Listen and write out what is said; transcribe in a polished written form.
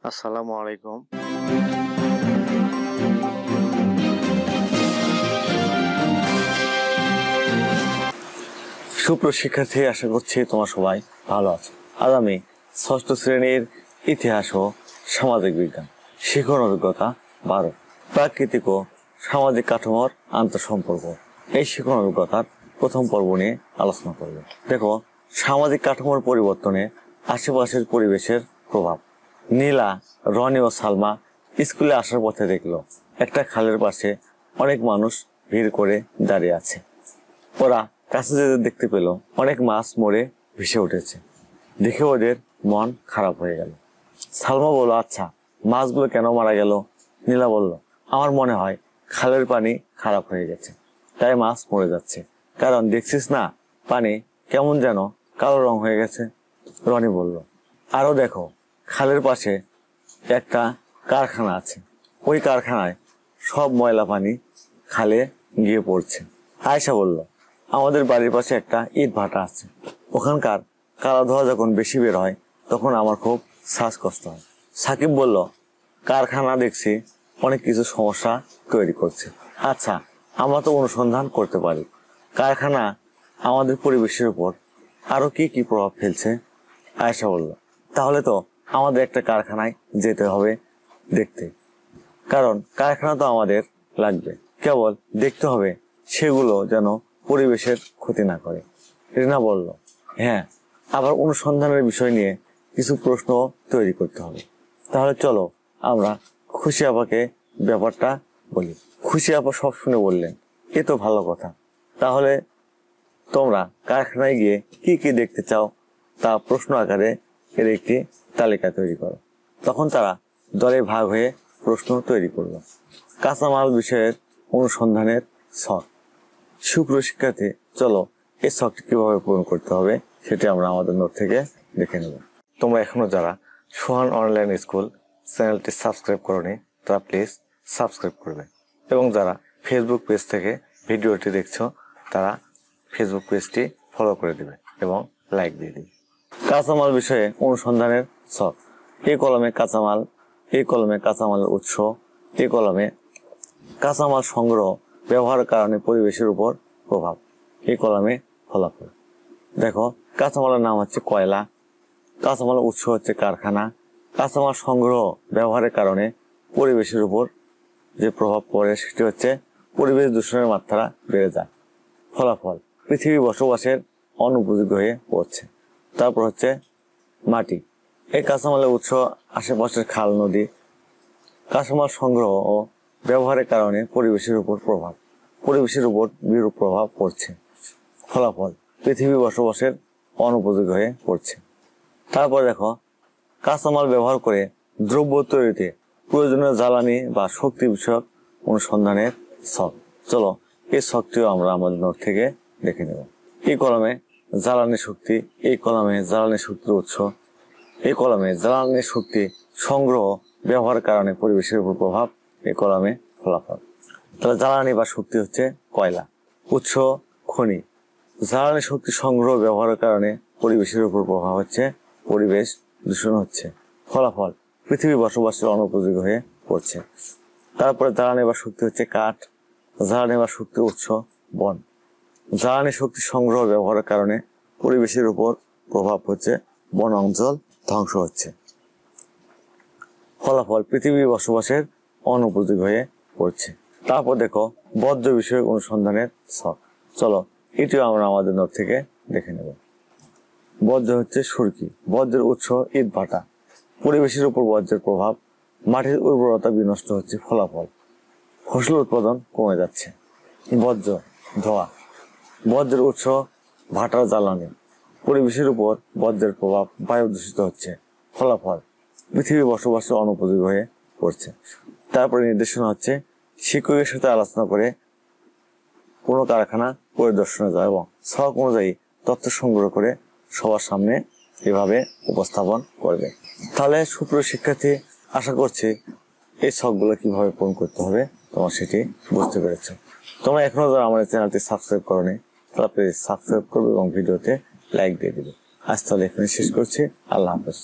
আসসালামু আলাইকুম। সুপ্রশিক্ষার্থী, আশা করছি তোমার সবাই ভালো আছো। আজ আমি ষষ্ঠ শ্রেণীর ইতিহাস ও সামাজিক বিজ্ঞান শিখন অভিজ্ঞতা 12 প্রাকৃতিক ও সামাজিক কাঠামোর আন্তঃসম্পর্ক এই শিখন অভিজ্ঞতার প্রথম পর্ব নিয়ে আলোচনা করব। দেখো, সামাজিক কাঠামোর পরিবর্তনে আশেপাশের পরিবেশের প্রভাব। নীলা, রনি ও সালমা স্কুলে আসার পথে দেখলো একটা খালের পাশে অনেক মানুষ ভিড় করে দাঁড়িয়ে আছে। ওরা কাছে যেতে দেখতে পেল অনেক মাছ মরে ভেসে উঠেছে। দেখে ওদের মন খারাপ হয়ে গেল। সালমা বলল, আচ্ছা, মাছগুলো কেন মারা গেল? নীলা বলল, আমার মনে হয় খালের পানি খারাপ হয়ে গেছে, তাই মাছ মরে যাচ্ছে। কারণ দেখছিস না, পানি কেমন যেন কালো রং হয়ে গেছে। রনি বলল, আরো দেখো, খালের পাশে একটা কারখানা আছে, ওই কারখানায় সব ময়লা পানি খালে গিয়ে পড়ছে। আয়েশা বলল, আমাদের বাড়ির পাশে একটা ইট ভাটা আছে, ওখানকার কালো ধোঁয়া যখন বেশি বের হয় তখন আমার খুব শ্বাসকষ্ট হয়। সাকিব বলল, কারখানা দেখছি অনেক কিছু সমস্যা তৈরি করছে। আচ্ছা, আমরা তো অনুসন্ধান করতে পারি কারখানা আমাদের পরিবেশের উপর আরো কি কি প্রভাব ফেলছে। আয়েশা বলল, তাহলে তো আমাদের একটা কারখানায় যেতে হবে দেখতে, কারণ কারখানা তো আমাদের লাগবে, কেবল দেখতে হবে সেগুলো যেন পরিবেশের ক্ষতি না করে। রিনা বলল, হ্যাঁ, আবার অনুসন্ধানের বিষয় নিয়ে কিছু প্রশ্ন তৈরি করতে হবে। তাহলে চলো আমরা খুশি আপাকে ব্যাপারটা বলি। খুশি আপা সব শুনে বললেন, এ তো ভালো কথা, তাহলে তোমরা কারখানায় গিয়ে কি কি দেখতে চাও তা প্রশ্ন আকারে এর একটি তালিকা তৈরি করো। তখন তারা দলে ভাগ হয়ে প্রশ্ন তৈরি করলো। কাঁচামাল বিষয়ের অনুসন্ধানের ছক। সুপ্রশিক্ষার্থী, চলো এই ছকটি কিভাবে পূরণ করতে হবে সেটি আমরা আমাদের নোট থেকে দেখে নেব। তোমরা এখনো যারা সোহান অনলাইন স্কুল চ্যানেলটি সাবস্ক্রাইব করোনি তারা প্লিজ সাবস্ক্রাইব করবে, এবং যারা ফেসবুক পেজ থেকে ভিডিওটি দেখছো তারা ফেসবুক পেজটি ফলো করে দেবে এবং লাইক দিয়ে দিবে। কাঁচামাল বিষয়ে অনুসন্ধানের ছক। এই কলমে কাঁচামাল, এই কলমে কাঁচামালের উৎস, এই কলমে কাঁচামাল সংগ্রহ, ব্যবহারের কারণে পরিবেশের উপর প্রভাব, এই কলমে ফলাফল। দেখো, কাঁচামালের নাম হচ্ছে কয়লা, কাঁচামালের উৎস হচ্ছে কারখানা, কাঁচামাল সংগ্রহ ব্যবহারের কারণে পরিবেশের উপর যে প্রভাব পড়ে সেটি হচ্ছে পরিবেশ দূষণের মাত্রা বেড়ে যায়। ফলাফল, পৃথিবী বসবাসের অনুপযোগী হয়ে পড়ছে। তারপর হচ্ছে মাটি। এই কাঁচামালের উৎস আশেপাশের খাল, নদী। কাঁচামাল সংগ্রহ ও ব্যবহারের কারণে পরিবেশের উপর প্রভাব, পরিবেশের উপর বিরূপ প্রভাব পড়ছে। ফলাফল, পৃথিবী বসবাসের অনুপযোগী হয়ে পড়ছে। তারপর দেখো, কাঁচামাল ব্যবহার করে দ্রব্য তৈরিতে প্রয়োজনীয় জ্বালানি বা শক্তি বিষয়ক অনুসন্ধানের ছক। চলো এই ছকটিও আমরা আমাদের নোট থেকে দেখে নেব। এই কলমে জ্বালানি শক্তি, এই কলমে জ্বালানি শক্তির উৎস, এই কলমে জ্বালানি শক্তি সংগ্রহ ব্যবহারের কারণে পরিবেশের উপর প্রভাব, এই কলমে ফলাফল। তাহলে জ্বালানি বা শক্তি হচ্ছে কয়লা, উৎস খনি। জ্বালানি শক্তি সংগ্রহ ব্যবহারের কারণে পরিবেশের উপর প্রভাব হচ্ছে পরিবেশ দূষণ হচ্ছে। ফলাফল, পৃথিবী বসবাসের অনুপযোগী হয়ে পড়ছে। তারপরে জ্বালানি বা শক্তি হচ্ছে কাঠ, জ্বালানি বা শক্তির উৎস বন। জ্বালানি শক্তি সংগ্রহ ব্যবহারের কারণে পরিবেশের উপর প্রভাব হচ্ছে বন অঞ্চল ধ্বংস হচ্ছে। ফলাফল, পৃথিবী বসবাসের অনুপযোগী হয়ে পড়ছে। তারপর দেখো, বর্জ্য বিষয়ক অনুসন্ধানের ছক। চলো এটিও আমরা আমাদের নোট থেকে দেখে নেব। বর্জ্য হচ্ছে সুরকি, বর্জ্যের উৎস ইট ভাটা। পরিবেশের উপর বর্জ্যের প্রভাব, মাটির উর্বরতা বিনষ্ট হচ্ছে। ফলাফল, ফসল উৎপাদন কমে যাচ্ছে। বর্জ্য ধোঁয়া, বর্জ্যের উৎস ভাটার জ্বালানি। পরিবেশের উপর বর্জ্যের প্রভাব, বায়ু দূষিত হচ্ছে। ফলাফল, পৃথিবী বসবাসের অনুপযোগী হয়ে পড়ছে। তারপরে নির্দেশনা হচ্ছে শিক্ষকের সাথে আলোচনা করে কোনো কারখানা পরিদর্শনে যায় এবং ছক অনুযায়ী তথ্য সংগ্রহ করে সবার সামনে এভাবে উপস্থাপন করবে। তাহলে সুপ্রিয় শিক্ষার্থী, আশা করছি এই ছকগুলো কিভাবে পূরণ করতে হবে তোমরা সেটি বুঝতে পেরেছো। তোমরা এখনো যারা আমাদের চ্যানেলটি সাবস্ক্রাইব করোনি তারা প্লিজ সাবস্ক্রাইব করবে এবং ভিডিওতে লাইক দিয়ে দিবে। আজ তাহলে এখানে শেষ করছি। আল্লাহ হাফেজ।